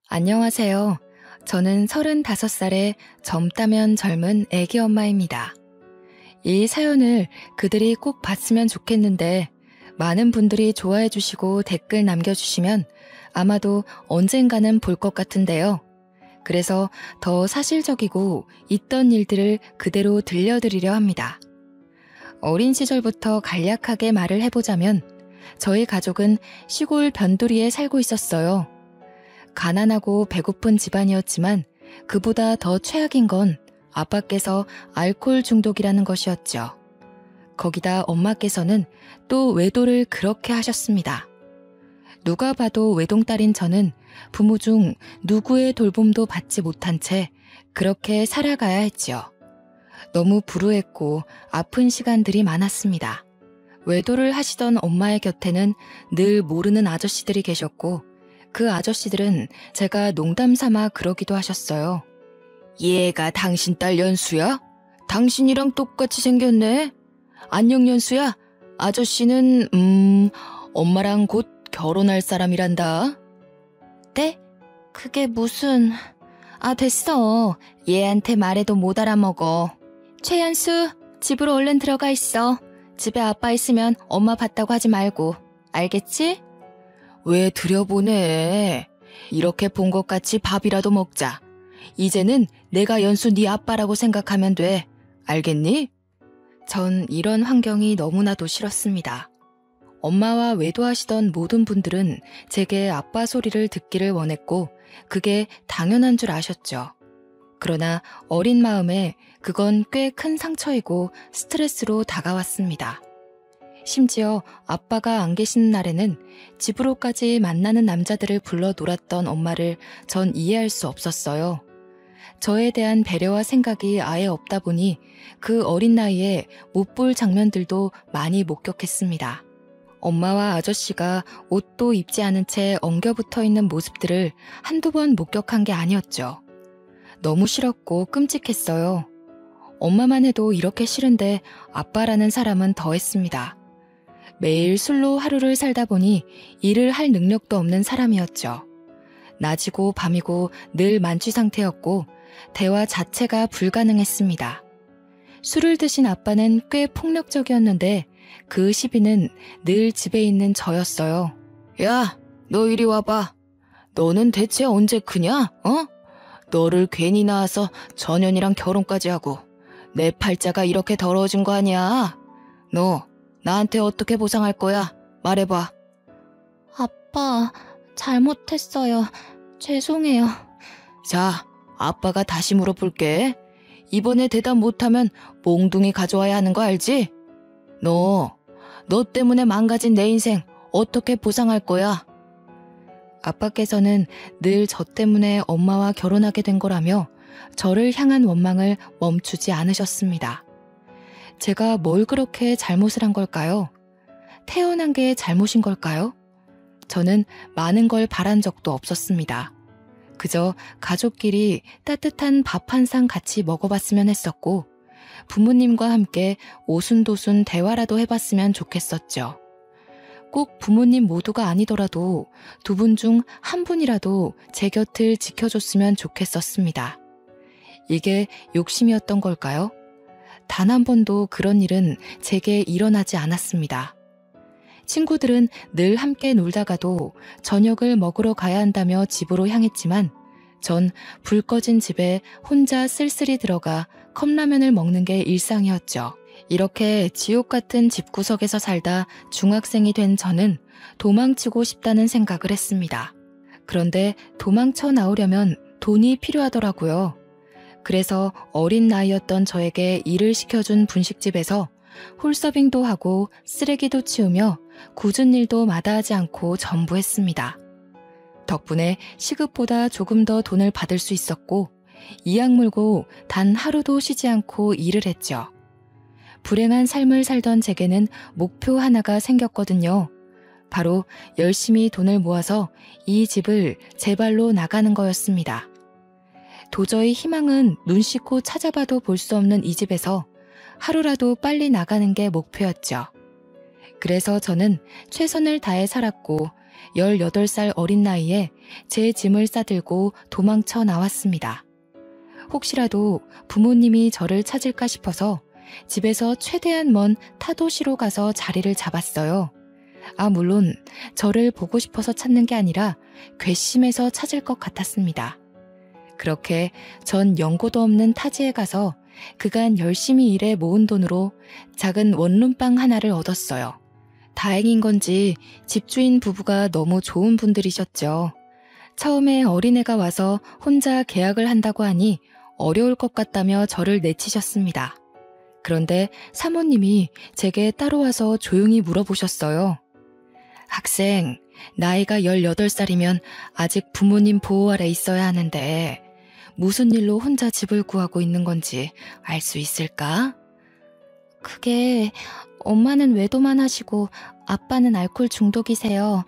안녕하세요. 저는 35살의 젊다면 젊은 애기 엄마입니다. 이 사연을 그들이 꼭 봤으면 좋겠는데 많은 분들이 좋아해 주시고 댓글 남겨주시면 아마도 언젠가는 볼 것 같은데요. 그래서 더 사실적이고 있던 일들을 그대로 들려드리려 합니다. 어린 시절부터 간략하게 말을 해보자면 저희 가족은 시골 변두리에 살고 있었어요. 가난하고 배고픈 집안이었지만 그보다 더 최악인 건 아빠께서 알코올 중독이라는 것이었죠. 거기다 엄마께서는 또 외도를 그렇게 하셨습니다. 누가 봐도 외동딸인 저는 부모 중 누구의 돌봄도 받지 못한 채 그렇게 살아가야 했지요. 너무 불우했고 아픈 시간들이 많았습니다. 외도를 하시던 엄마의 곁에는 늘 모르는 아저씨들이 계셨고 그 아저씨들은 제가 농담 삼아 그러기도 하셨어요. 얘가 당신 딸 연수야? 당신이랑 똑같이 생겼네? 안녕 연수야? 아저씨는 엄마랑 곧 결혼할 사람이란다. 네? 그게 무슨... 됐어. 얘한테 말해도 못 알아먹어. 최연수, 집으로 얼른 들어가 있어. 집에 아빠 있으면 엄마 봤다고 하지 말고. 알겠지? 왜 들여보내? 이렇게 본 것 같이 밥이라도 먹자. 이제는 내가 연수 네 아빠라고 생각하면 돼. 알겠니? 전 이런 환경이 너무나도 싫었습니다. 엄마와 외도하시던 모든 분들은 제게 아빠 소리를 듣기를 원했고 그게 당연한 줄 아셨죠. 그러나 어린 마음에 그건 꽤 큰 상처이고 스트레스로 다가왔습니다. 심지어 아빠가 안 계시는 날에는 집으로까지 만나는 남자들을 불러 놀았던 엄마를 전 이해할 수 없었어요. 저에 대한 배려와 생각이 아예 없다 보니 그 어린 나이에 못 볼 장면들도 많이 목격했습니다. 엄마와 아저씨가 옷도 입지 않은 채 엉겨붙어 있는 모습들을 한두 번 목격한 게 아니었죠. 너무 싫었고 끔찍했어요. 엄마만 해도 이렇게 싫은데 아빠라는 사람은 더했습니다. 매일 술로 하루를 살다 보니 일을 할 능력도 없는 사람이었죠. 낮이고 밤이고 늘 만취 상태였고 대화 자체가 불가능했습니다. 술을 드신 아빠는 꽤 폭력적이었는데 그 시비는 늘 집에 있는 저였어요. 야, 너 이리 와봐. 너는 대체 언제 크냐? 너를 괜히 낳아서 전현이랑 결혼까지 하고 내 팔자가 이렇게 더러워진 거 아니야? 너 나한테 어떻게 보상할 거야? 말해봐. 아빠, 잘못했어요. 죄송해요. 자, 아빠가 다시 물어볼게. 이번에 대답 못하면 몽둥이 가져와야 하는 거 알지? 너 때문에 망가진 내 인생 어떻게 보상할 거야? 아빠께서는 늘 저 때문에 엄마와 결혼하게 된 거라며 저를 향한 원망을 멈추지 않으셨습니다. 제가 뭘 그렇게 잘못을 한 걸까요? 태어난 게 잘못인 걸까요? 저는 많은 걸 바란 적도 없었습니다. 그저 가족끼리 따뜻한 밥 한 상 같이 먹어봤으면 했었고 부모님과 함께 오순도순 대화라도 해봤으면 좋겠었죠. 꼭 부모님 모두가 아니더라도 두 분 중 한 분이라도 제 곁을 지켜줬으면 좋겠었습니다. 이게 욕심이었던 걸까요? 단 한 번도 그런 일은 제게 일어나지 않았습니다. 친구들은 늘 함께 놀다가도 저녁을 먹으러 가야 한다며 집으로 향했지만 전 불 꺼진 집에 혼자 쓸쓸히 들어가 컵라면을 먹는 게 일상이었죠. 이렇게 지옥 같은 집구석에서 살다 중학생이 된 저는 도망치고 싶다는 생각을 했습니다. 그런데 도망쳐 나오려면 돈이 필요하더라고요. 그래서 어린 나이였던 저에게 일을 시켜준 분식집에서 홀서빙도 하고 쓰레기도 치우며 굳은 일도 마다하지 않고 전부 했습니다. 덕분에 시급보다 조금 더 돈을 받을 수 있었고 이악 물고 단 하루도 쉬지 않고 일을 했죠. 불행한 삶을 살던 제게는 목표 하나가 생겼거든요. 바로 열심히 돈을 모아서 이 집을 제 발로 나가는 거였습니다. 도저히 희망은 눈 씻고 찾아봐도 볼 수 없는 이 집에서 하루라도 빨리 나가는 게 목표였죠. 그래서 저는 최선을 다해 살았고 18살 어린 나이에 제 짐을 싸들고 도망쳐 나왔습니다. 혹시라도 부모님이 저를 찾을까 싶어서 집에서 최대한 먼 타도시로 가서 자리를 잡았어요. 물론 저를 보고 싶어서 찾는 게 아니라 괘씸해서 찾을 것 같았습니다. 그렇게 전 연고도 없는 타지에 가서 그간 열심히 일해 모은 돈으로 작은 원룸방 하나를 얻었어요. 다행인 건지 집주인 부부가 너무 좋은 분들이셨죠. 처음에 어린애가 와서 혼자 계약을 한다고 하니 어려울 것 같다며 저를 내치셨습니다. 그런데 사모님이 제게 따로 와서 조용히 물어보셨어요. 학생, 나이가 18살이면 아직 부모님 보호 아래 있어야 하는데 무슨 일로 혼자 집을 구하고 있는 건지 알 수 있을까? 그게 엄마는 외도만 하시고 아빠는 알코올 중독이세요.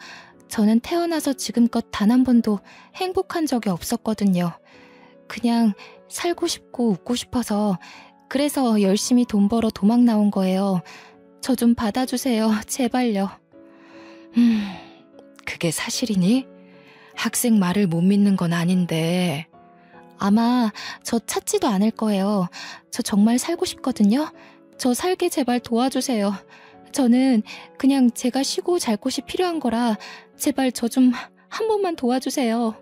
저는 태어나서 지금껏 단 한 번도 행복한 적이 없었거든요. 그냥 살고 싶고 웃고 싶어서 그래서 열심히 돈 벌어 도망 나온 거예요. 저 좀 받아주세요. 제발요. 그게 사실이니? 학생 말을 못 믿는 건 아닌데. 아마 저 찾지도 않을 거예요. 저 정말 살고 싶거든요. 저 살게 제발 도와주세요. 저는 그냥 제가 쉬고 잘 곳이 필요한 거라 제발 저 좀 한 번만 도와주세요.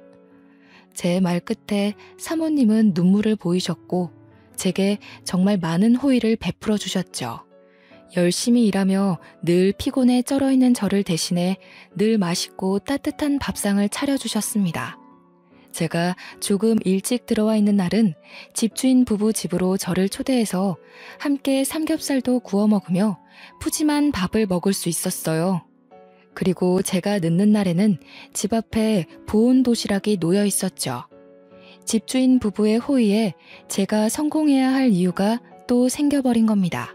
제 말 끝에 사모님은 눈물을 보이셨고 제게 정말 많은 호의를 베풀어 주셨죠. 열심히 일하며 늘 피곤에 쩔어있는 저를 대신해 늘 맛있고 따뜻한 밥상을 차려주셨습니다. 제가 조금 일찍 들어와 있는 날은 집주인 부부 집으로 저를 초대해서 함께 삼겹살도 구워 먹으며 푸짐한 밥을 먹을 수 있었어요. 그리고 제가 늦는 날에는 집 앞에 보온 도시락이 놓여 있었죠. 집주인 부부의 호의에 제가 성공해야 할 이유가 또 생겨버린 겁니다.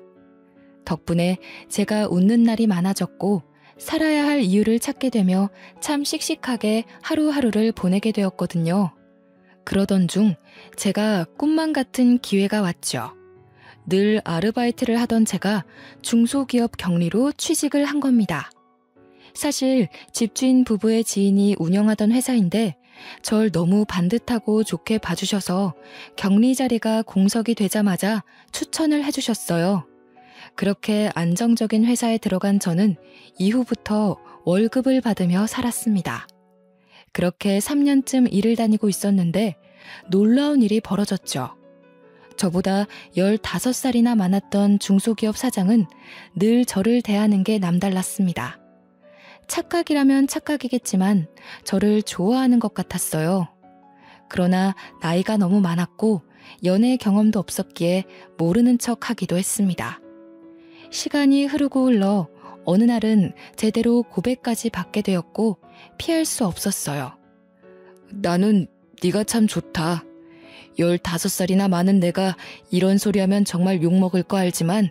덕분에 제가 웃는 날이 많아졌고 살아야 할 이유를 찾게 되며 참 씩씩하게 하루하루를 보내게 되었거든요. 그러던 중 제가 꿈만 같은 기회가 왔죠. 늘 아르바이트를 하던 제가 중소기업 경리로 취직을 한 겁니다. 사실 집주인 부부의 지인이 운영하던 회사인데 절 너무 반듯하고 좋게 봐주셔서 격리 자리가 공석이 되자마자 추천을 해주셨어요. 그렇게 안정적인 회사에 들어간 저는 이후부터 월급을 받으며 살았습니다. 그렇게 3년쯤 일을 다니고 있었는데 놀라운 일이 벌어졌죠. 저보다 15살이나 많았던 중소기업 사장은 늘 저를 대하는 게 남달랐습니다. 착각이라면 착각이겠지만 저를 좋아하는 것 같았어요. 그러나 나이가 너무 많았고 연애 경험도 없었기에 모르는 척 하기도 했습니다. 시간이 흐르고 흘러 어느 날은 제대로 고백까지 받게 되었고 피할 수 없었어요. 나는 네가 참 좋다. 15살이나 많은 내가 이런 소리 하면 정말 욕먹을 거 알지만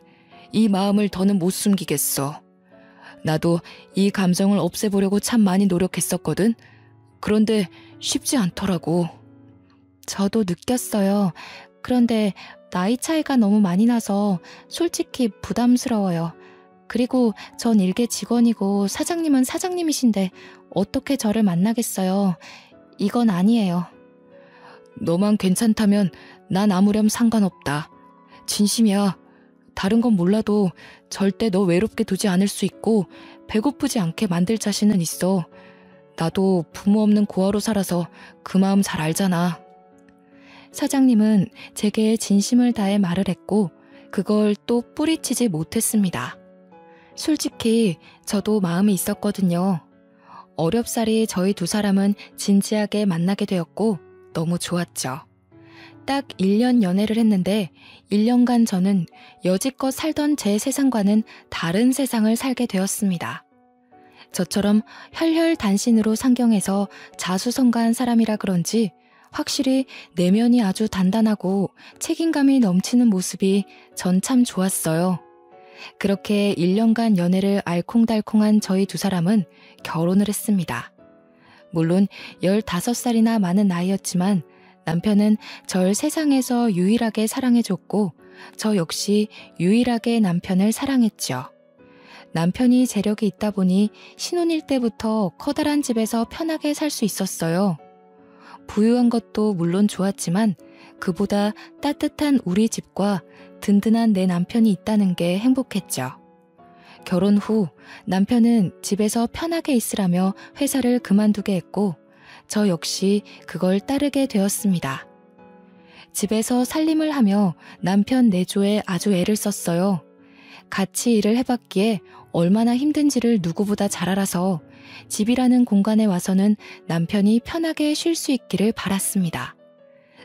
이 마음을 더는 못 숨기겠어. 나도 이 감정을 없애보려고 참 많이 노력했었거든. 그런데 쉽지 않더라고. 저도 느꼈어요. 그런데 나이 차이가 너무 많이 나서 솔직히 부담스러워요. 그리고 전 일개 직원이고 사장님은 사장님이신데 어떻게 저를 만나겠어요. 이건 아니에요. 너만 괜찮다면 난 아무렴 상관없다. 진심이야. 다른 건 몰라도 절대 너 외롭게 두지 않을 수 있고 배고프지 않게 만들 자신은 있어. 나도 부모 없는 고아로 살아서 그 마음 잘 알잖아. 사장님은 제게 진심을 다해 말을 했고 그걸 또 뿌리치지 못했습니다. 솔직히 저도 마음이 있었거든요. 어렵사리 저희 두 사람은 진지하게 만나게 되었고 너무 좋았죠. 딱 1년 연애를 했는데 1년간 저는 여지껏 살던 제 세상과는 다른 세상을 살게 되었습니다. 저처럼 혈혈단신으로 상경해서 자수성가한 사람이라 그런지 확실히 내면이 아주 단단하고 책임감이 넘치는 모습이 전 참 좋았어요. 그렇게 1년간 연애를 알콩달콩한 저희 두 사람은 결혼을 했습니다. 물론 15살이나 많은 나이였지만 남편은 절 세상에서 유일하게 사랑해줬고 저 역시 유일하게 남편을 사랑했죠. 남편이 재력이 있다 보니 신혼일 때부터 커다란 집에서 편하게 살 수 있었어요. 부유한 것도 물론 좋았지만 그보다 따뜻한 우리 집과 든든한 내 남편이 있다는 게 행복했죠. 결혼 후 남편은 집에서 편하게 있으라며 회사를 그만두게 했고 저 역시 그걸 따르게 되었습니다. 집에서 살림을 하며 남편 내조에 아주 애를 썼어요. 같이 일을 해봤기에 얼마나 힘든지를 누구보다 잘 알아서 집이라는 공간에 와서는 남편이 편하게 쉴 수 있기를 바랐습니다.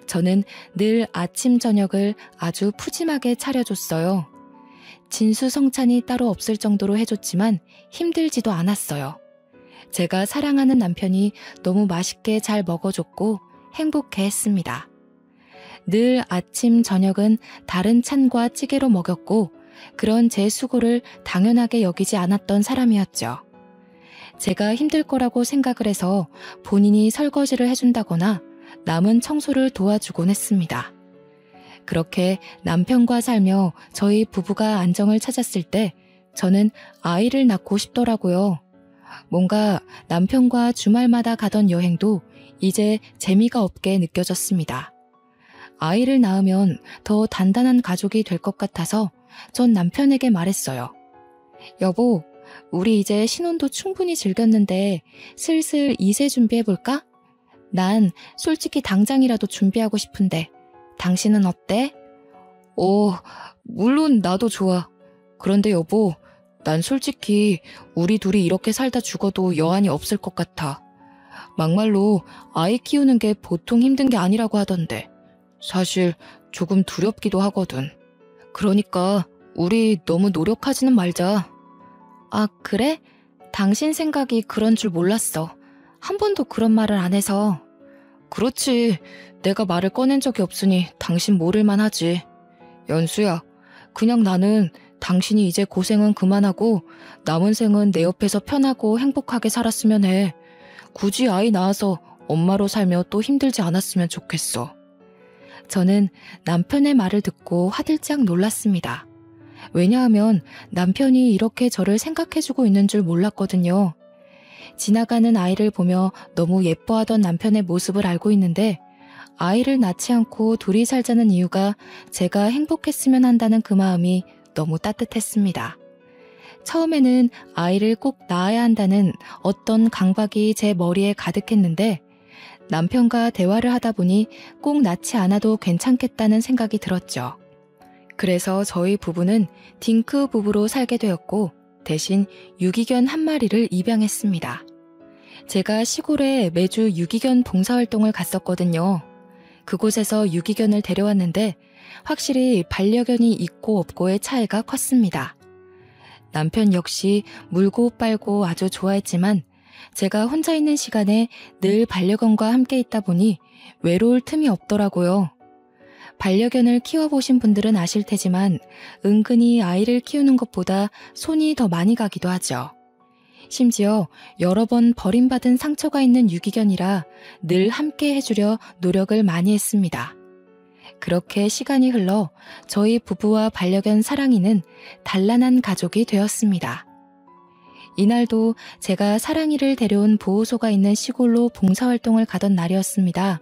저는 늘 아침 저녁을 아주 푸짐하게 차려줬어요. 진수성찬이 따로 없을 정도로 해줬지만 힘들지도 않았어요. 제가 사랑하는 남편이 너무 맛있게 잘 먹어줬고 행복해했습니다. 늘 아침 저녁은 다른 찬과 찌개로 먹였고 그런 제 수고를 당연하게 여기지 않았던 사람이었죠. 제가 힘들 거라고 생각을 해서 본인이 설거지를 해준다거나 남은 청소를 도와주곤 했습니다. 그렇게 남편과 살며 저희 부부가 안정을 찾았을 때 저는 아이를 낳고 싶더라고요. 뭔가 남편과 주말마다 가던 여행도 이제 재미가 없게 느껴졌습니다. 아이를 낳으면 더 단단한 가족이 될 것 같아서 전 남편에게 말했어요. 여보, 우리 이제 신혼도 충분히 즐겼는데 슬슬 2세 준비해볼까? 난 솔직히 당장이라도 준비하고 싶은데 당신은 어때? 물론 나도 좋아. 그런데 여보, 난 솔직히 우리 둘이 이렇게 살다 죽어도 여한이 없을 것 같아. 막말로 아이 키우는 게 보통 힘든 게 아니라고 하던데 사실 조금 두렵기도 하거든. 그러니까 우리 너무 노력하지는 말자. 아, 그래? 당신 생각이 그런 줄 몰랐어. 한 번도 그런 말을 안 해서. 그렇지. 내가 말을 꺼낸 적이 없으니 당신 모를만 하지. 연수야, 그냥 나는 당신이 이제 고생은 그만하고 남은 생은 내 옆에서 편하고 행복하게 살았으면 해. 굳이 아이 낳아서 엄마로 살며 또 힘들지 않았으면 좋겠어. 저는 남편의 말을 듣고 화들짝 놀랐습니다. 왜냐하면 남편이 이렇게 저를 생각해주고 있는 줄 몰랐거든요. 지나가는 아이를 보며 너무 예뻐하던 남편의 모습을 알고 있는데 아이를 낳지 않고 둘이 살자는 이유가 제가 행복했으면 한다는 그 마음이 너무 따뜻했습니다. 처음에는 아이를 꼭 낳아야 한다는 어떤 강박이 제 머리에 가득했는데 남편과 대화를 하다 보니 꼭 낳지 않아도 괜찮겠다는 생각이 들었죠. 그래서 저희 부부는 딩크 부부로 살게 되었고 대신 유기견 한 마리를 입양했습니다. 제가 시골에 매주 유기견 봉사활동을 갔었거든요. 그곳에서 유기견을 데려왔는데 확실히 반려견이 있고 없고의 차이가 컸습니다. 남편 역시 물고 빨고 아주 좋아했지만 제가 혼자 있는 시간에 늘 반려견과 함께 있다 보니 외로울 틈이 없더라고요. 반려견을 키워보신 분들은 아실 테지만 은근히 아이를 키우는 것보다 손이 더 많이 가기도 하죠. 심지어 여러 번 버림받은 상처가 있는 유기견이라 늘 함께 해주려 노력을 많이 했습니다. 그렇게 시간이 흘러 저희 부부와 반려견 사랑이는 단란한 가족이 되었습니다. 이날도 제가 사랑이를 데려온 보호소가 있는 시골로 봉사활동을 가던 날이었습니다.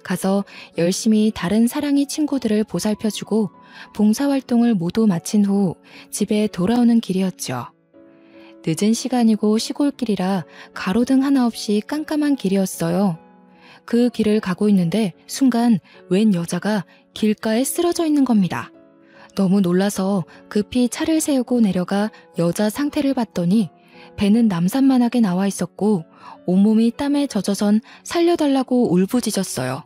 가서 열심히 다른 사랑이 친구들을 보살펴주고 봉사활동을 모두 마친 후 집에 돌아오는 길이었죠. 늦은 시간이고 시골길이라 가로등 하나 없이 깜깜한 길이었어요. 그 길을 가고 있는데 순간 웬 여자가 길가에 쓰러져 있는 겁니다. 너무 놀라서 급히 차를 세우고 내려가 여자 상태를 봤더니 배는 남산만하게 나와 있었고 온몸이 땀에 젖어선 살려달라고 울부짖었어요.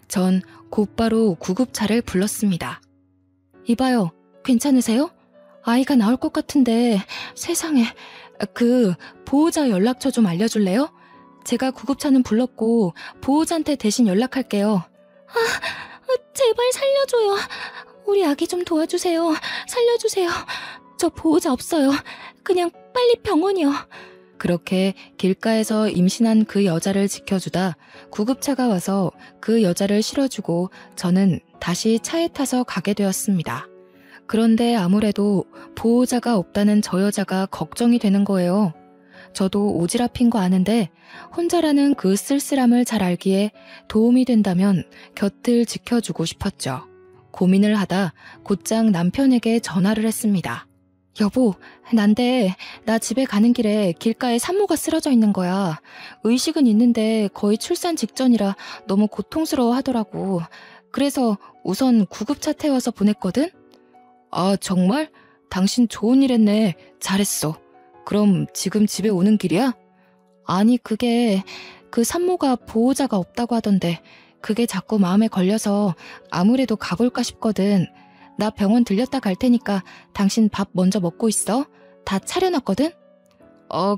전 곧바로 구급차를 불렀습니다. 이봐요, 괜찮으세요? 아이가 나올 것 같은데 세상에, 보호자 연락처 좀 알려줄래요? 제가 구급차는 불렀고 보호자한테 대신 연락할게요. 제발 살려줘요. 우리 아기 좀 도와주세요. 살려주세요. 저 보호자 없어요. 그냥 빨리 병원이요. 그렇게 길가에서 임신한 그 여자를 지켜주다 구급차가 와서 그 여자를 실어주고 저는 다시 차에 타서 가게 되었습니다. 그런데 아무래도 보호자가 없다는 저 여자가 걱정이 되는 거예요. 저도 오지랖인 거 아는데 혼자라는 그 쓸쓸함을 잘 알기에 도움이 된다면 곁을 지켜주고 싶었죠. 고민을 하다 곧장 남편에게 전화를 했습니다. 여보, 난데 나 집에 가는 길에 길가에 산모가 쓰러져 있는 거야. 의식은 있는데 거의 출산 직전이라 너무 고통스러워 하더라고. 그래서 우선 구급차 태워서 보냈거든? 아, 정말? 당신 좋은 일 했네. 잘했어. 그럼 지금 집에 오는 길이야? 아니, 그 산모가 보호자가 없다고 하던데 그게 자꾸 마음에 걸려서 아무래도 가볼까 싶거든. 나 병원 들렸다 갈 테니까 당신 밥 먼저 먹고 있어. 다 차려놨거든?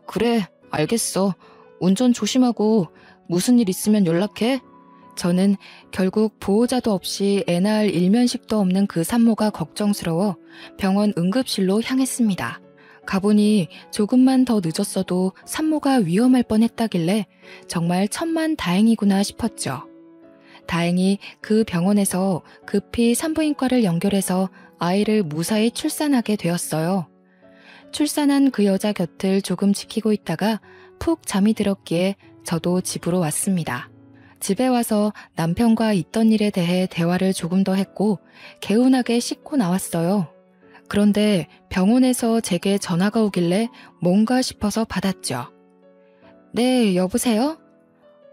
그래. 알겠어. 운전 조심하고 무슨 일 있으면 연락해. 저는 결국 보호자도 없이 애 낳을 일면식도 없는 그 산모가 걱정스러워 병원 응급실로 향했습니다. 가보니 조금만 더 늦었어도 산모가 위험할 뻔했다길래 정말 천만다행이구나 싶었죠. 다행히 그 병원에서 급히 산부인과를 연결해서 아이를 무사히 출산하게 되었어요. 출산한 그 여자 곁을 조금 지키고 있다가 푹 잠이 들었기에 저도 집으로 왔습니다. 집에 와서 남편과 있던 일에 대해 대화를 조금 더 했고 개운하게 씻고 나왔어요. 그런데 병원에서 제게 전화가 오길래 뭔가 싶어서 받았죠. 네, 여보세요?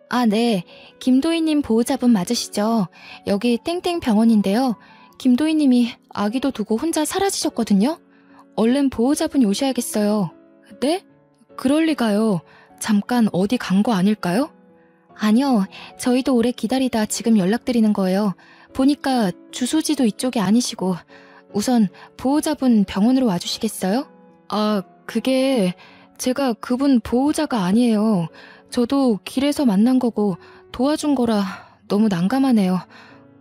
아, 네. 김도희님 보호자분 맞으시죠? 여기 땡땡 병원인데요. 김도희님이 아기도 두고 혼자 사라지셨거든요. 얼른 보호자분이 오셔야겠어요. 네? 그럴 리가요. 잠깐 어디 간 거 아닐까요? 아니요. 저희도 오래 기다리다 지금 연락드리는 거예요. 보니까 주소지도 이쪽이 아니시고. 우선 보호자분 병원으로 와주시겠어요? 아, 그게 제가 그분 보호자가 아니에요. 저도 길에서 만난 거고 도와준 거라 너무 난감하네요.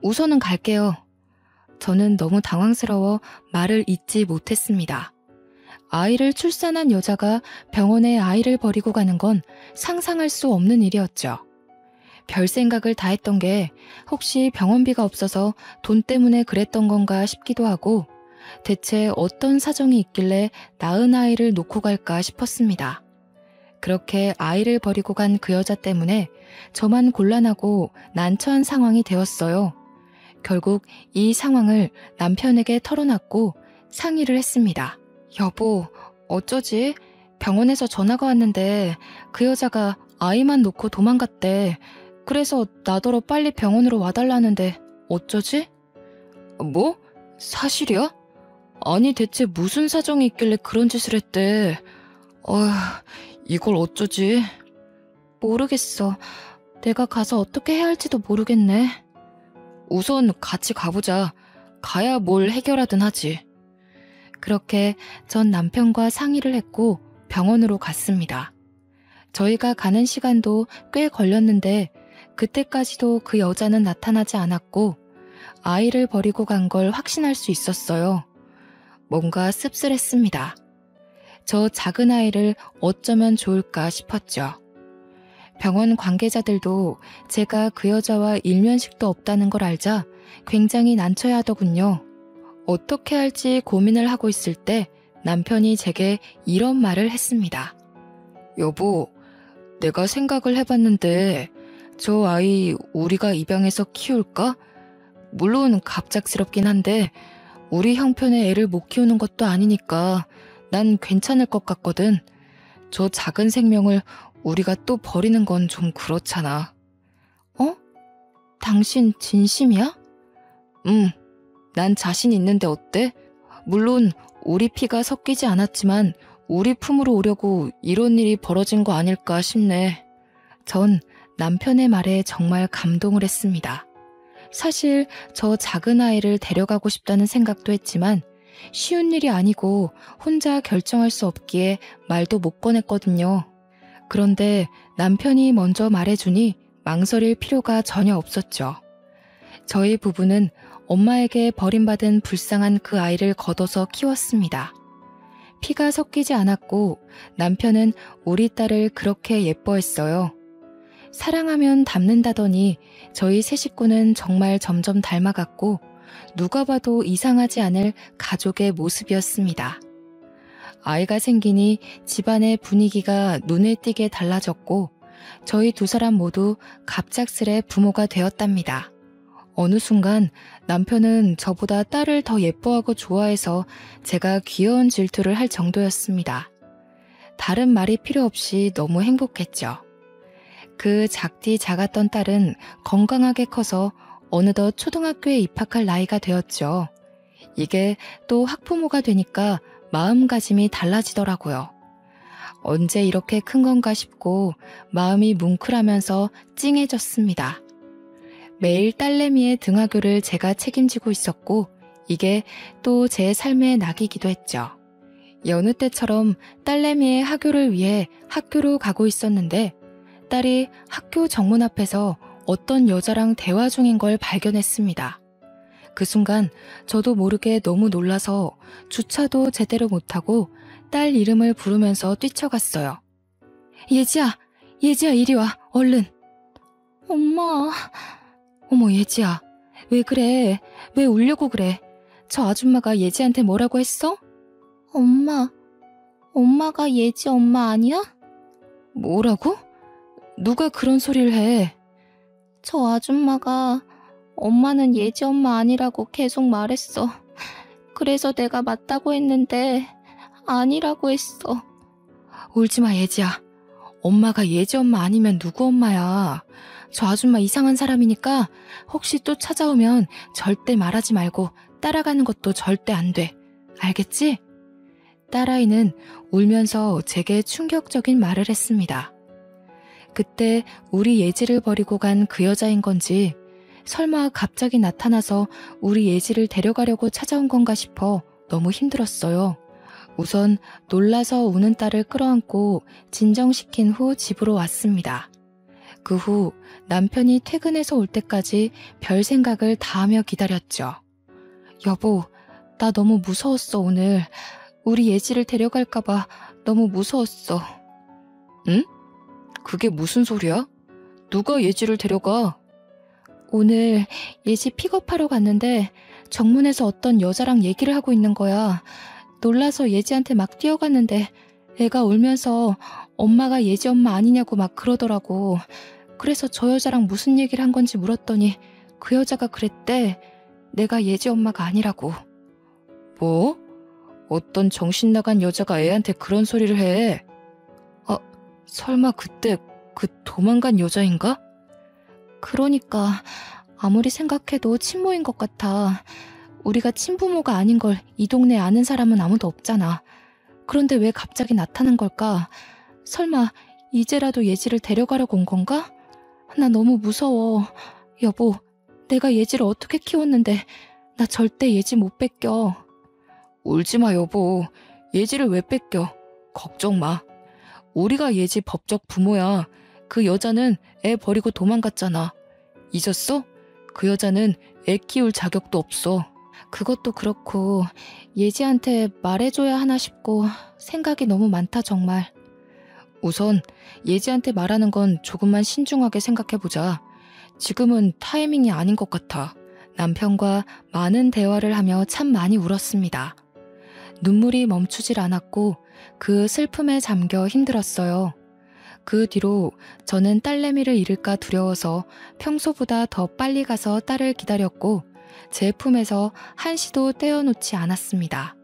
우선은 갈게요. 저는 너무 당황스러워 말을 잇지 못했습니다. 아이를 출산한 여자가 병원에 아이를 버리고 가는 건 상상할 수 없는 일이었죠. 별 생각을 다 했던 게 혹시 병원비가 없어서 돈 때문에 그랬던 건가 싶기도 하고 대체 어떤 사정이 있길래 낳은 아이를 놓고 갈까 싶었습니다. 그렇게 아이를 버리고 간 그 여자 때문에 저만 곤란하고 난처한 상황이 되었어요. 결국 이 상황을 남편에게 털어놨고 상의를 했습니다. 여보, 어쩌지? 병원에서 전화가 왔는데 그 여자가 아이만 놓고 도망갔대. 그래서 나더러 빨리 병원으로 와달라는데 어쩌지? 뭐? 사실이야? 아니 대체 무슨 사정이 있길래 그런 짓을 했대? 이걸 어쩌지? 모르겠어. 내가 가서 어떻게 해야 할지도 모르겠네. 우선 같이 가보자. 가야 뭘 해결하든 하지. 그렇게 전 남편과 상의를 했고 병원으로 갔습니다. 저희가 가는 시간도 꽤 걸렸는데 그때까지도 그 여자는 나타나지 않았고 아이를 버리고 간 걸 확신할 수 있었어요. 뭔가 씁쓸했습니다. 저 작은 아이를 어쩌면 좋을까 싶었죠. 병원 관계자들도 제가 그 여자와 일면식도 없다는 걸 알자 굉장히 난처해하더군요. 어떻게 할지 고민을 하고 있을 때 남편이 제게 이런 말을 했습니다. 여보, 내가 생각을 해봤는데 저 아이 우리가 입양해서 키울까? 물론 갑작스럽긴 한데 우리 형편의 애를 못 키우는 것도 아니니까 난 괜찮을 것 같거든. 저 작은 생명을 우리가 또 버리는 건 좀 그렇잖아. 당신 진심이야? 난 자신 있는데 어때? 물론 우리 피가 섞이지 않았지만 우리 품으로 오려고 이런 일이 벌어진 거 아닐까 싶네. 전 남편의 말에 정말 감동을 했습니다. 사실 저 작은 아이를 데려가고 싶다는 생각도 했지만 쉬운 일이 아니고 혼자 결정할 수 없기에 말도 못 꺼냈거든요. 그런데 남편이 먼저 말해주니 망설일 필요가 전혀 없었죠. 저희 부부는 엄마에게 버림받은 불쌍한 그 아이를 걷어서 키웠습니다. 피가 섞이지 않았고 남편은 우리 딸을 그렇게 예뻐했어요. 사랑하면 닮는다더니 저희 세 식구는 정말 점점 닮아갔고 누가 봐도 이상하지 않을 가족의 모습이었습니다. 아이가 생기니 집안의 분위기가 눈에 띄게 달라졌고 저희 두 사람 모두 갑작스레 부모가 되었답니다. 어느 순간 남편은 저보다 딸을 더 예뻐하고 좋아해서 제가 귀여운 질투를 할 정도였습니다. 다른 말이 필요 없이 너무 행복했죠. 그 작디 작았던 딸은 건강하게 커서 어느덧 초등학교에 입학할 나이가 되었죠. 이게 또 학부모가 되니까 마음가짐이 달라지더라고요. 언제 이렇게 큰 건가 싶고 마음이 뭉클하면서 찡해졌습니다. 매일 딸내미의 등하교를 제가 책임지고 있었고 이게 또 제 삶의 낙이기도 했죠. 여느 때처럼 딸내미의 학교를 위해 학교로 가고 있었는데 딸이 학교 정문 앞에서 어떤 여자랑 대화 중인 걸 발견했습니다. 그 순간 저도 모르게 너무 놀라서 주차도 제대로 못하고 딸 이름을 부르면서 뛰쳐갔어요. 예지야, 예지야 이리 와, 얼른. 엄마. 어머 예지야, 왜 그래? 왜 울려고 그래? 저 아줌마가 예지한테 뭐라고 했어? 엄마가 예지 엄마 아니야? 뭐라고? 누가 그런 소리를 해? 저 아줌마가 엄마는 예지 엄마 아니라고 계속 말했어. 그래서 내가 맞다고 했는데 아니라고 했어. 울지마 예지야. 엄마가 예지 엄마 아니면 누구 엄마야. 저 아줌마 이상한 사람이니까 혹시 또 찾아오면 절대 말하지 말고 따라가는 것도 절대 안 돼. 알겠지? 딸아이는 울면서 제게 충격적인 말을 했습니다. 그때 우리 예지를 버리고 간 그 여자인 건지 설마 갑자기 나타나서 우리 예지를 데려가려고 찾아온 건가 싶어 너무 힘들었어요. 우선 놀라서 우는 딸을 끌어안고 진정시킨 후 집으로 왔습니다. 그 후 남편이 퇴근해서 올 때까지 별 생각을 다 하며 기다렸죠. 여보, 나 너무 무서웠어 오늘. 우리 예지를 데려갈까봐 너무 무서웠어. 응? 그게 무슨 소리야? 누가 예지를 데려가? 오늘 예지 픽업하러 갔는데 정문에서 어떤 여자랑 얘기를 하고 있는 거야. 놀라서 예지한테 막 뛰어갔는데 애가 울면서 엄마가 예지 엄마 아니냐고 막 그러더라고. 그래서 저 여자랑 무슨 얘기를 한 건지 물었더니 그 여자가 그랬대. 내가 예지 엄마가 아니라고. 뭐? 어떤 정신 나간 여자가 애한테 그런 소리를 해? 설마 그때 그 도망간 여자인가? 그러니까 아무리 생각해도 친모인 것 같아. 우리가 친부모가 아닌 걸 이 동네에 아는 사람은 아무도 없잖아. 그런데 왜 갑자기 나타난 걸까? 설마 이제라도 예지를 데려가려고 온 건가? 나 너무 무서워. 여보, 내가 예지를 어떻게 키웠는데 나 절대 예지 못 뺏겨. 울지마 여보. 예지를 왜 뺏겨? 걱정 마. 우리가 예지 법적 부모야. 그 여자는 애 버리고 도망갔잖아. 잊었어? 그 여자는 애 키울 자격도 없어. 그것도 그렇고 예지한테 말해줘야 하나 싶고 생각이 너무 많다 정말. 우선 예지한테 말하는 건 조금만 신중하게 생각해보자. 지금은 타이밍이 아닌 것 같아. 남편과 많은 대화를 하며 참 많이 울었습니다. 눈물이 멈추질 않았고 그 슬픔에 잠겨 힘들었어요. 그 뒤로 저는 딸내미를 잃을까 두려워서 평소보다 더 빨리 가서 딸을 기다렸고 제 품에서 한시도 떼어놓지 않았습니다.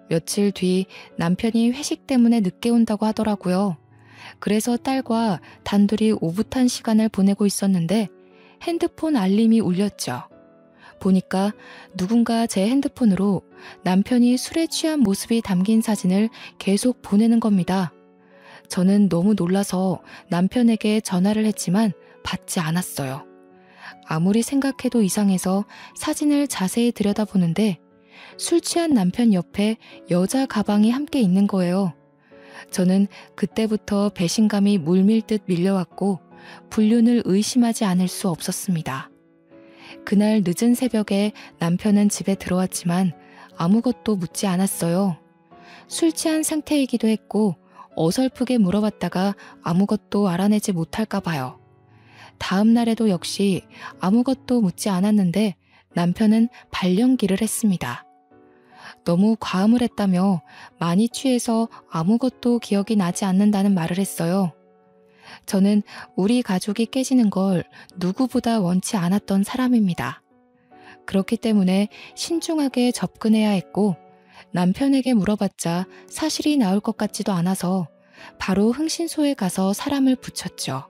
며칠 뒤 남편이 회식 때문에 늦게 온다고 하더라고요. 그래서 딸과 단둘이 오붓한 시간을 보내고 있었는데 핸드폰 알림이 울렸죠. 보니까 누군가 제 핸드폰으로 남편이 술에 취한 모습이 담긴 사진을 계속 보내는 겁니다. 저는 너무 놀라서 남편에게 전화를 했지만 받지 않았어요. 아무리 생각해도 이상해서 사진을 자세히 들여다보는데 술 취한 남편 옆에 여자 가방이 함께 있는 거예요. 저는 그때부터 배신감이 물밀듯 밀려왔고 불륜을 의심하지 않을 수 없었습니다. 그날 늦은 새벽에 남편은 집에 들어왔지만 아무것도 묻지 않았어요. 술 취한 상태이기도 했고 어설프게 물어봤다가 아무것도 알아내지 못할까 봐요. 다음 날에도 역시 아무것도 묻지 않았는데 남편은 발연기를 했습니다. 너무 과음을 했다며 많이 취해서 아무것도 기억이 나지 않는다는 말을 했어요. 저는 우리 가족이 깨지는 걸 누구보다 원치 않았던 사람입니다. 그렇기 때문에 신중하게 접근해야 했고 남편에게 물어봤자 사실이 나올 것 같지도 않아서 바로 흥신소에 가서 사람을 붙였죠.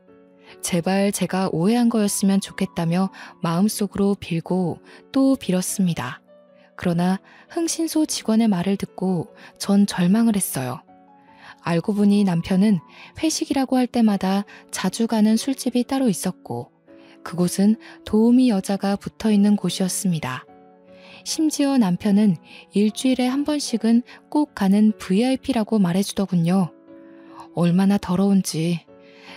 제발 제가 오해한 거였으면 좋겠다며 마음속으로 빌고 또 빌었습니다. 그러나 흥신소 직원의 말을 듣고 전 절망을 했어요. 알고 보니 남편은 회식이라고 할 때마다 자주 가는 술집이 따로 있었고 그곳은 도우미 여자가 붙어있는 곳이었습니다. 심지어 남편은 일주일에 한 번씩은 꼭 가는 VIP라고 말해주더군요. 얼마나 더러운지.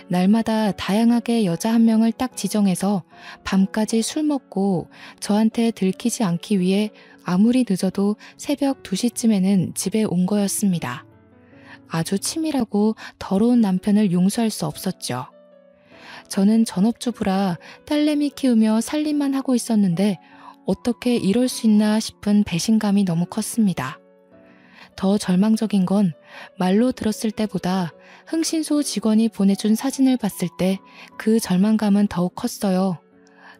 날마다 다양하게 여자 한 명을 딱 지정해서 밤까지 술 먹고 저한테 들키지 않기 위해 아무리 늦어도 새벽 2시쯤에는 집에 온 거였습니다. 아주 치밀하고 더러운 남편을 용서할 수 없었죠. 저는 전업주부라 딸내미 키우며 살림만 하고 있었는데 어떻게 이럴 수 있나 싶은 배신감이 너무 컸습니다. 더 절망적인 건 말로 들었을 때보다 흥신소 직원이 보내준 사진을 봤을 때 그 절망감은 더욱 컸어요.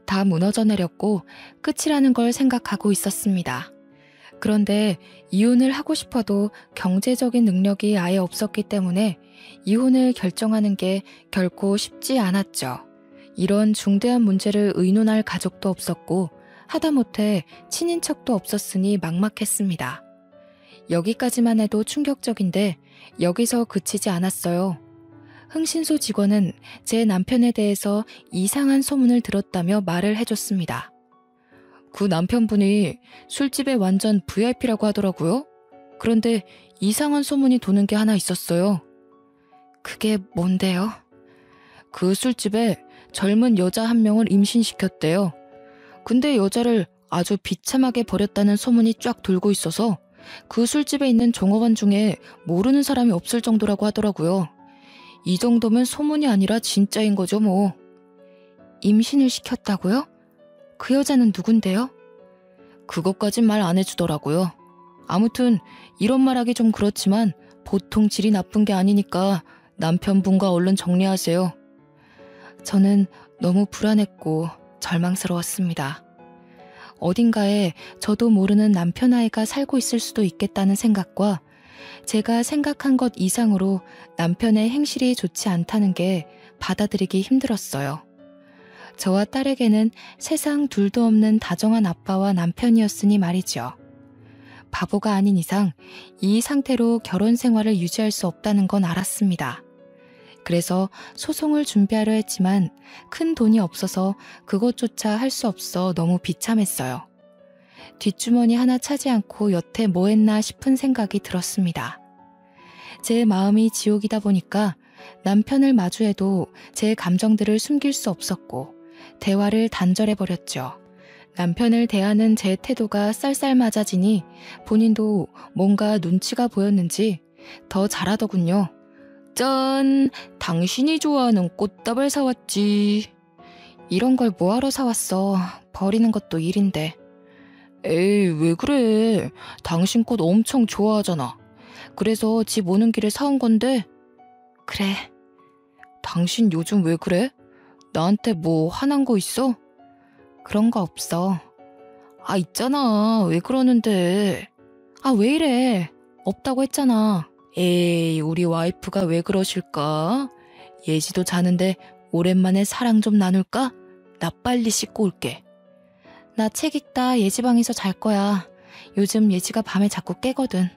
다 무너져 내렸고 끝이라는 걸 생각하고 있었습니다. 그런데 이혼을 하고 싶어도 경제적인 능력이 아예 없었기 때문에 이혼을 결정하는 게 결코 쉽지 않았죠. 이런 중대한 문제를 의논할 가족도 없었고 하다못해 친인척도 없었으니 막막했습니다. 여기까지만 해도 충격적인데 여기서 그치지 않았어요. 흥신소 직원은 제 남편에 대해서 이상한 소문을 들었다며 말을 해줬습니다. 그 남편분이 술집에 완전 VIP라고 하더라고요. 그런데 이상한 소문이 도는 게 하나 있었어요. 그게 뭔데요? 그 술집에 젊은 여자 한 명을 임신시켰대요. 근데 여자를 아주 비참하게 버렸다는 소문이 쫙 돌고 있어서 그 술집에 있는 종업원 중에 모르는 사람이 없을 정도라고 하더라고요. 이 정도면 소문이 아니라 진짜인 거죠 뭐. 임신을 시켰다고요? 그 여자는 누군데요? 그것까진 말 안 해주더라고요. 아무튼 이런 말하기 좀 그렇지만 보통 질이 나쁜 게 아니니까 남편분과 얼른 정리하세요. 저는 너무 불안했고 절망스러웠습니다. 어딘가에 저도 모르는 남편 아이가 살고 있을 수도 있겠다는 생각과 제가 생각한 것 이상으로 남편의 행실이 좋지 않다는 게 받아들이기 힘들었어요. 저와 딸에게는 세상 둘도 없는 다정한 아빠와 남편이었으니 말이죠. 바보가 아닌 이상 이 상태로 결혼 생활을 유지할 수 없다는 건 알았습니다. 그래서 소송을 준비하려 했지만 큰 돈이 없어서 그것조차 할 수 없어 너무 비참했어요. 뒷주머니 하나 차지 않고 여태 뭐 했나 싶은 생각이 들었습니다. 제 마음이 지옥이다 보니까 남편을 마주해도 제 감정들을 숨길 수 없었고 대화를 단절해버렸죠. 남편을 대하는 제 태도가 쌀쌀맞아지니 본인도 뭔가 눈치가 보였는지 더 잘하더군요. 짠! 당신이 좋아하는 꽃다발 사왔지. 이런 걸 뭐하러 사왔어. 버리는 것도 일인데. 에이, 왜 그래. 당신 꽃 엄청 좋아하잖아. 그래서 집 오는 길에 사온 건데. 그래. 당신 요즘 왜 그래? 나한테 뭐 화난 거 있어? 그런 거 없어. 아, 있잖아. 왜 그러는데. 아, 왜 이래. 없다고 했잖아. 에이, 우리 와이프가 왜 그러실까? 예지도 자는데 오랜만에 사랑 좀 나눌까? 나 빨리 씻고 올게. 나 책 읽다 예지 방에서 잘 거야. 요즘 예지가 밤에 자꾸 깨거든.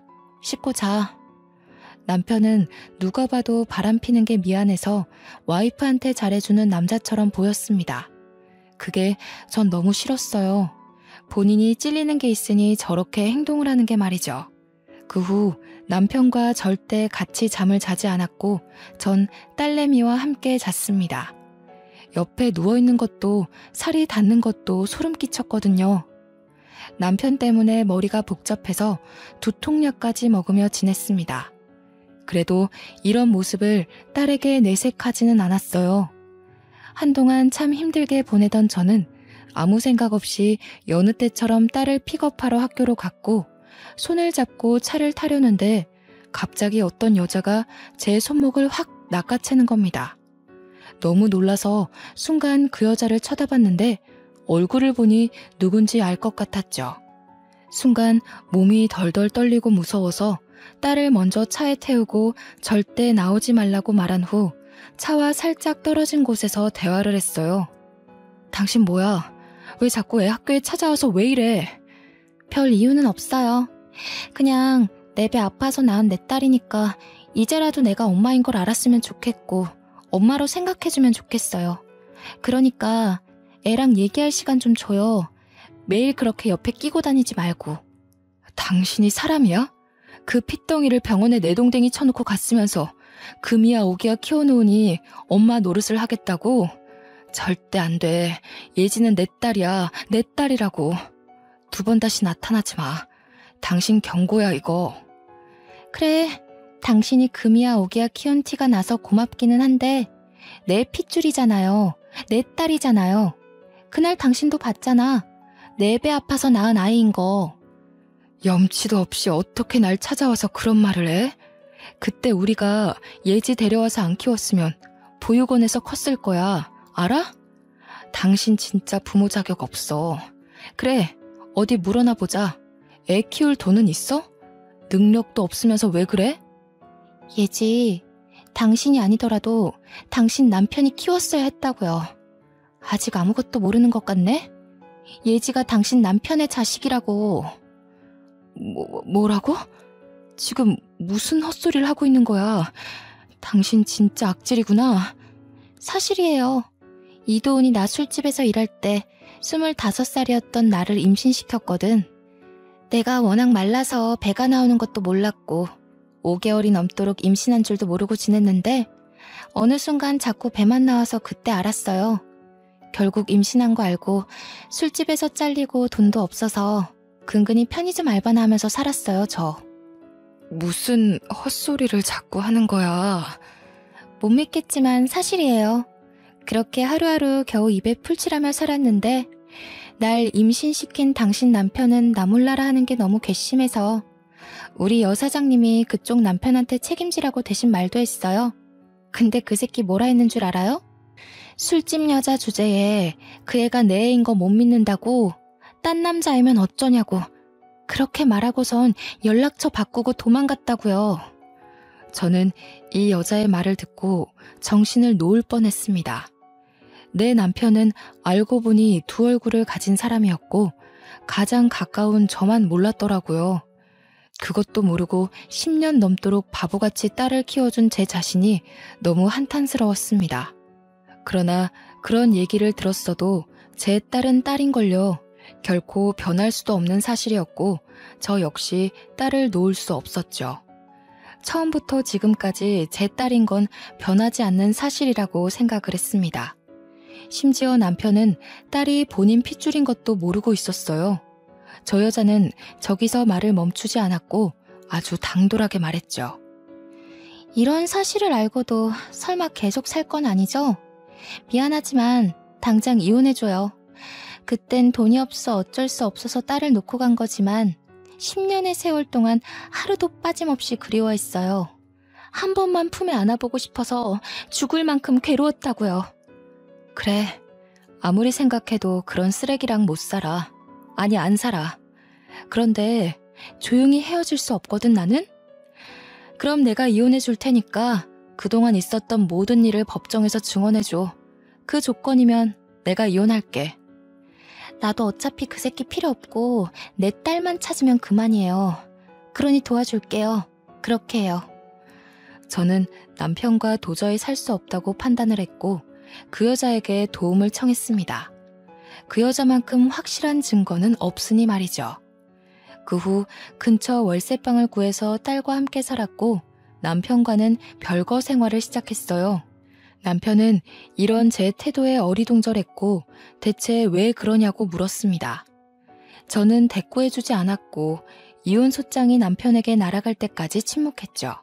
씻고 자. 남편은 누가 봐도 바람 피는 게 미안해서 와이프한테 잘해주는 남자처럼 보였습니다. 그게 전 너무 싫었어요. 본인이 찔리는 게 있으니 저렇게 행동을 하는 게 말이죠. 그 후 남편과 절대 같이 잠을 자지 않았고 전 딸내미와 함께 잤습니다. 옆에 누워있는 것도 살이 닿는 것도 소름 끼쳤거든요. 남편 때문에 머리가 복잡해서 두통약까지 먹으며 지냈습니다. 그래도 이런 모습을 딸에게 내색하지는 않았어요. 한동안 참 힘들게 보내던 저는 아무 생각 없이 여느 때처럼 딸을 픽업하러 학교로 갔고 손을 잡고 차를 타려는데 갑자기 어떤 여자가 제 손목을 확 낚아채는 겁니다. 너무 놀라서 순간 그 여자를 쳐다봤는데 얼굴을 보니 누군지 알 것 같았죠. 순간 몸이 덜덜 떨리고 무서워서 딸을 먼저 차에 태우고 절대 나오지 말라고 말한 후 차와 살짝 떨어진 곳에서 대화를 했어요. 당신 뭐야? 왜 자꾸 애 학교에 찾아와서 왜 이래? 별 이유는 없어요. 그냥 내 배 아파서 낳은 내 딸이니까 이제라도 내가 엄마인 걸 알았으면 좋겠고 엄마로 생각해주면 좋겠어요. 그러니까 애랑 얘기할 시간 좀 줘요. 매일 그렇게 옆에 끼고 다니지 말고. 당신이 사람이야? 그 핏덩이를 병원에 내동댕이 쳐놓고 갔으면서 금이야 오기야 키워놓으니 엄마 노릇을 하겠다고? 절대 안 돼. 예지는 내 딸이야. 내 딸이라고. 2번 다시 나타나지 마. 당신 경고야 이거. 그래. 당신이 금이야 오기야 키운 티가 나서 고맙기는 한데 내 핏줄이잖아요. 내 딸이잖아요. 그날 당신도 봤잖아. 내 배 아파서 낳은 아이인 거. 염치도 없이 어떻게 날 찾아와서 그런 말을 해? 그때 우리가 예지 데려와서 안 키웠으면 보육원에서 컸을 거야. 알아? 당신 진짜 부모 자격 없어. 그래, 어디 물어나 보자. 애 키울 돈은 있어? 능력도 없으면서 왜 그래? 예지, 당신이 아니더라도 당신 남편이 키웠어야 했다고요. 아직 아무것도 모르는 것 같네? 예지가 당신 남편의 자식이라고. 뭐라고? 지금 무슨 헛소리를 하고 있는 거야? 당신 진짜 악질이구나. 사실이에요. 이도훈이 나 술집에서 일할 때 25살이었던 나를 임신시켰거든. 내가 워낙 말라서 배가 나오는 것도 몰랐고 5개월이 넘도록 임신한 줄도 모르고 지냈는데 어느 순간 자꾸 배만 나와서 그때 알았어요. 결국 임신한 거 알고 술집에서 잘리고 돈도 없어서 근근히 편의점 알바나 하면서 살았어요, 저. 무슨 헛소리를 자꾸 하는 거야. 못 믿겠지만 사실이에요. 그렇게 하루하루 겨우 입에 풀칠하며 살았는데 날 임신시킨 당신 남편은 나 몰라라 하는 게 너무 괘씸해서 우리 여사장님이 그쪽 남편한테 책임지라고 대신 말도 했어요. 근데 그 새끼 뭐라 했는 줄 알아요? 술집 여자 주제에 그 애가 내 애인 거 못 믿는다고 딴 남자애면 어쩌냐고 그렇게 말하고선 연락처 바꾸고 도망갔다고요. 저는 이 여자의 말을 듣고 정신을 놓을 뻔했습니다. 내 남편은 알고 보니 2 얼굴을 가진 사람이었고 가장 가까운 저만 몰랐더라고요. 그것도 모르고 10년 넘도록 바보같이 딸을 키워준 제 자신이 너무 한탄스러웠습니다. 그러나 그런 얘기를 들었어도 제 딸은 딸인걸요. 결코 변할 수도 없는 사실이었고 저 역시 딸을 놓을 수 없었죠. 처음부터 지금까지 제 딸인 건 변하지 않는 사실이라고 생각을 했습니다. 심지어 남편은 딸이 본인 핏줄인 것도 모르고 있었어요. 저 여자는 저기서 말을 멈추지 않았고 아주 당돌하게 말했죠. 이런 사실을 알고도 설마 계속 살 건 아니죠? 미안하지만 당장 이혼해줘요. 그땐 돈이 없어 어쩔 수 없어서 딸을 놓고 간 거지만 10년의 세월 동안 하루도 빠짐없이 그리워했어요. 한 번만 품에 안아보고 싶어서 죽을 만큼 괴로웠다고요. 그래, 아무리 생각해도 그런 쓰레기랑 못 살아. 아니, 안 살아. 그런데 조용히 헤어질 수 없거든, 나는? 그럼 내가 이혼해 줄 테니까 그동안 있었던 모든 일을 법정에서 증언해줘. 그 조건이면 내가 이혼할게. 나도 어차피 그 새끼 필요 없고 내 딸만 찾으면 그만이에요. 그러니 도와줄게요. 그렇게 해요. 저는 남편과 도저히 살 수 없다고 판단을 했고 그 여자에게 도움을 청했습니다. 그 여자만큼 확실한 증거는 없으니 말이죠. 그 후 근처 월세방을 구해서 딸과 함께 살았고 남편과는 별거 생활을 시작했어요. 남편은 이런 제 태도에 어리둥절했고 대체 왜 그러냐고 물었습니다. 저는 대꾸해주지 않았고 이혼 소장이 남편에게 날아갈 때까지 침묵했죠.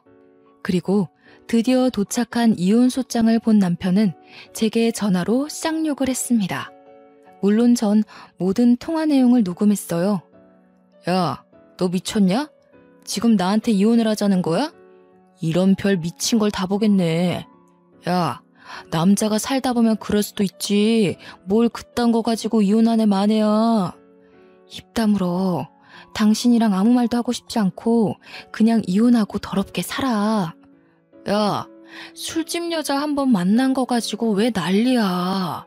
그리고 드디어 도착한 이혼 소장을 본 남편은 제게 전화로 쌍욕을 했습니다. 물론 전 모든 통화 내용을 녹음했어요. 야, 너 미쳤냐? 지금 나한테 이혼을 하자는 거야? 이런 별 미친 걸 다 보겠네. 야, 남자가 살다 보면 그럴 수도 있지. 뭘 그딴 거 가지고 이혼하네 마네야. 입 다물어. 당신이랑 아무 말도 하고 싶지 않고 그냥 이혼하고 더럽게 살아. 야, 술집 여자 한 번 만난 거 가지고 왜 난리야.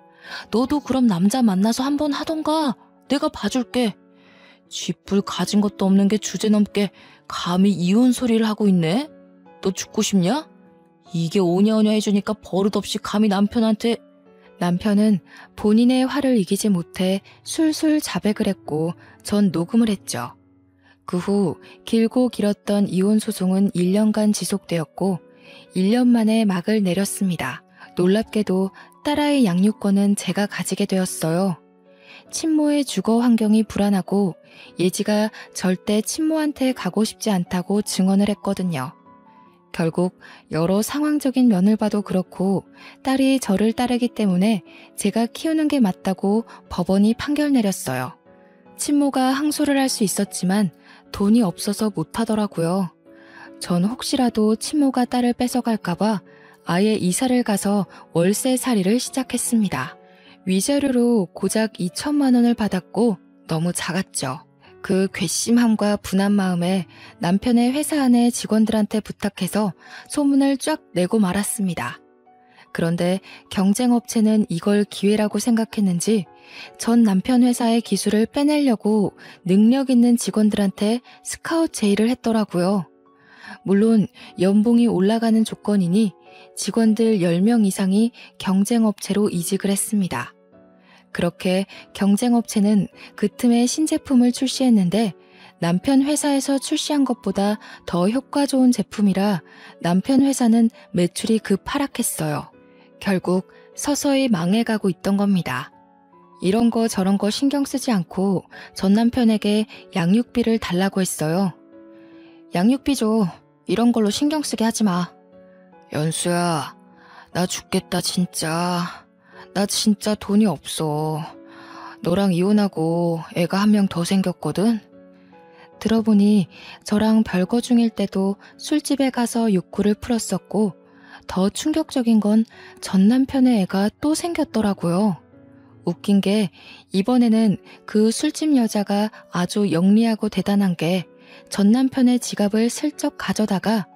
너도 그럼 남자 만나서 한 번 하던가. 내가 봐줄게. 쥐뿔 가진 것도 없는 게 주제넘게 감히 이혼 소리를 하고 있네? 너 죽고 싶냐? 이게 오냐오냐 해주니까 버릇없이 감히 남편한테. 남편은 본인의 화를 이기지 못해 술술 자백을 했고 전 녹음을 했죠. 그 후 길고 길었던 이혼 소송은 1년간 지속되었고 1년 만에 막을 내렸습니다. 놀랍게도 딸아이 양육권은 제가 가지게 되었어요. 친모의 주거 환경이 불안하고 예지가 절대 친모한테 가고 싶지 않다고 증언을 했거든요. 결국 여러 상황적인 면을 봐도 그렇고 딸이 저를 따르기 때문에 제가 키우는 게 맞다고 법원이 판결 내렸어요. 친모가 항소를 할 수 있었지만 돈이 없어서 못하더라고요. 전 혹시라도 친모가 딸을 뺏어갈까봐 아예 이사를 가서 월세살이를 시작했습니다. 위자료로 고작 2천만 원을 받았고 너무 작았죠. 그 괘씸함과 분한 마음에 남편의 회사 안에 직원들한테 부탁해서 소문을 쫙 내고 말았습니다. 그런데 경쟁업체는 이걸 기회라고 생각했는지 전 남편 회사의 기술을 빼내려고 능력 있는 직원들한테 스카우트 제의를 했더라고요. 물론 연봉이 올라가는 조건이니 직원들 10명 이상이 경쟁업체로 이직을 했습니다. 그렇게 경쟁업체는 그 틈에 신제품을 출시했는데 남편 회사에서 출시한 것보다 더 효과 좋은 제품이라 남편 회사는 매출이 급하락했어요. 결국 서서히 망해가고 있던 겁니다. 이런 거 저런 거 신경 쓰지 않고 전 남편에게 양육비를 달라고 했어요. 양육비 줘. 이런 걸로 신경 쓰게 하지 마. 연수야, 나 죽겠다 진짜. 나 진짜 돈이 없어. 너랑 이혼하고 애가 한 명 더 생겼거든? 들어보니 저랑 별거 중일 때도 술집에 가서 욕구를 풀었었고 더 충격적인 건 전 남편의 애가 또 생겼더라고요. 웃긴 게 이번에는 그 술집 여자가 아주 영리하고 대단한 게 전 남편의 지갑을 슬쩍 가져다가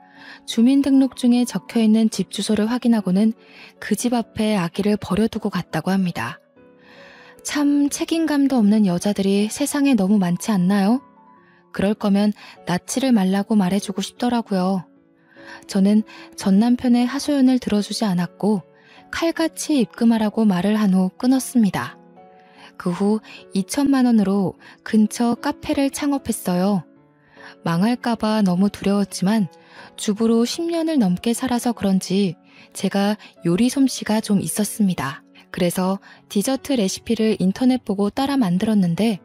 주민등록증에 적혀있는 집 주소를 확인하고는 그 집 앞에 아기를 버려두고 갔다고 합니다. 참 책임감도 없는 여자들이 세상에 너무 많지 않나요? 그럴 거면 낳지를 말라고 말해주고 싶더라고요. 저는 전 남편의 하소연을 들어주지 않았고 칼같이 입금하라고 말을 한 후 끊었습니다. 그 후 2천만 원으로 근처 카페를 창업했어요. 망할까봐 너무 두려웠지만 주부로 10년을 넘게 살아서 그런지 제가 요리 솜씨가 좀 있었습니다. 그래서 디저트 레시피를 인터넷 보고 따라 만들었는데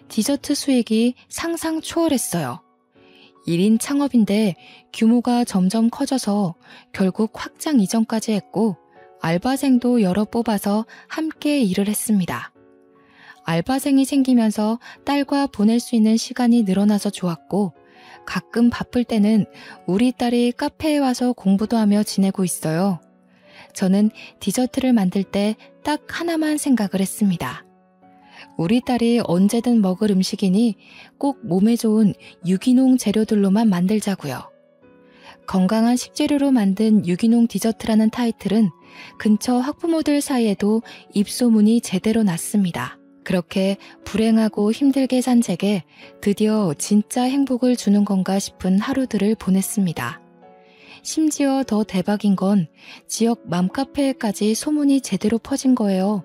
디저트 수익이 상상 초월했어요. 1인 창업인데 규모가 점점 커져서 결국 확장 이전까지 했고 알바생도 여러 뽑아서 함께 일을 했습니다. 알바생이 생기면서 딸과 보낼 수 있는 시간이 늘어나서 좋았고 가끔 바쁠 때는 우리 딸이 카페에 와서 공부도 하며 지내고 있어요. 저는 디저트를 만들 때 딱 하나만 생각을 했습니다. 우리 딸이 언제든 먹을 음식이니 꼭 몸에 좋은 유기농 재료들로만 만들자고요. 건강한 식재료로 만든 유기농 디저트라는 타이틀은 근처 학부모들 사이에도 입소문이 제대로 났습니다. 그렇게 불행하고 힘들게 산 제게 드디어 진짜 행복을 주는 건가 싶은 하루들을 보냈습니다. 심지어 더 대박인 건 지역 맘카페에까지 소문이 제대로 퍼진 거예요.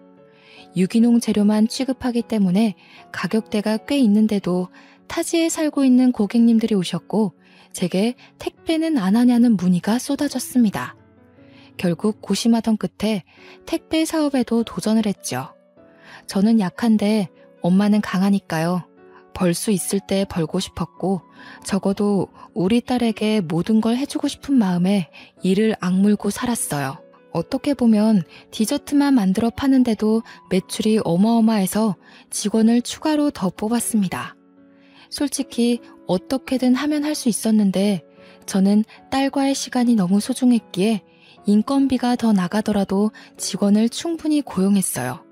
유기농 재료만 취급하기 때문에 가격대가 꽤 있는데도 타지에 살고 있는 고객님들이 오셨고 제게 택배는 안 하냐는 문의가 쏟아졌습니다. 결국 고심하던 끝에 택배 사업에도 도전을 했죠. 저는 약한데 엄마는 강하니까요. 벌 수 있을 때 벌고 싶었고 적어도 우리 딸에게 모든 걸 해주고 싶은 마음에 이를 악물고 살았어요. 어떻게 보면 디저트만 만들어 파는데도 매출이 어마어마해서 직원을 추가로 더 뽑았습니다. 솔직히 어떻게든 하면 할 수 있었는데 저는 딸과의 시간이 너무 소중했기에 인건비가 더 나가더라도 직원을 충분히 고용했어요.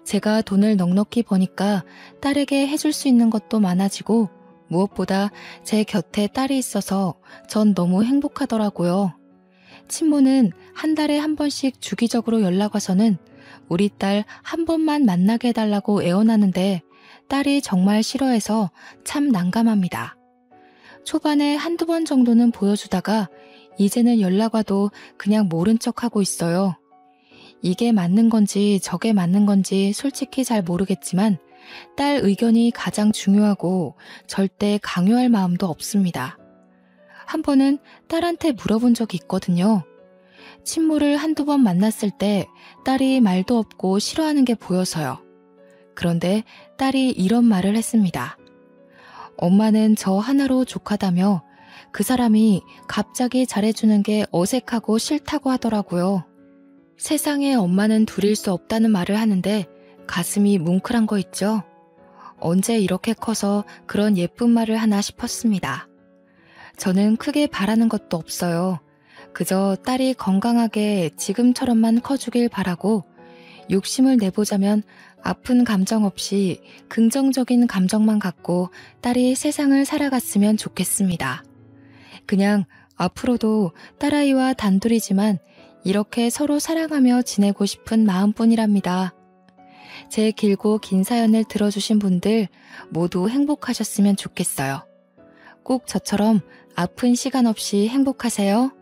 제가 돈을 넉넉히 버니까 딸에게 해줄 수 있는 것도 많아지고 무엇보다 제 곁에 딸이 있어서 전 너무 행복하더라고요. 친모는 한 달에 한 번씩 주기적으로 연락 와서는 우리 딸 한 번만 만나게 해달라고 애원하는데 딸이 정말 싫어해서 참 난감합니다. 초반에 한두 번 정도는 보여주다가 이제는 연락 와도 그냥 모른 척하고 있어요. 이게 맞는 건지 저게 맞는 건지 솔직히 잘 모르겠지만 딸 의견이 가장 중요하고 절대 강요할 마음도 없습니다. 한 번은 딸한테 물어본 적이 있거든요. 친모를 한두 번 만났을 때 딸이 말도 없고 싫어하는 게 보여서요. 그런데 딸이 이런 말을 했습니다. 엄마는 저 하나로 족하다며 그 사람이 갑자기 잘해주는 게 어색하고 싫다고 하더라고요. 세상에 엄마는 둘일 수 없다는 말을 하는데 가슴이 뭉클한 거 있죠? 언제 이렇게 커서 그런 예쁜 말을 하나 싶었습니다. 저는 크게 바라는 것도 없어요. 그저 딸이 건강하게 지금처럼만 커주길 바라고 욕심을 내보자면 아픈 감정 없이 긍정적인 감정만 갖고 딸이 세상을 살아갔으면 좋겠습니다. 그냥 앞으로도 딸아이와 단둘이지만 이렇게 서로 사랑하며 지내고 싶은 마음뿐이랍니다. 제 길고 긴 사연을 들어주신 분들 모두 행복하셨으면 좋겠어요. 꼭 저처럼 아픈 시간 없이 행복하세요.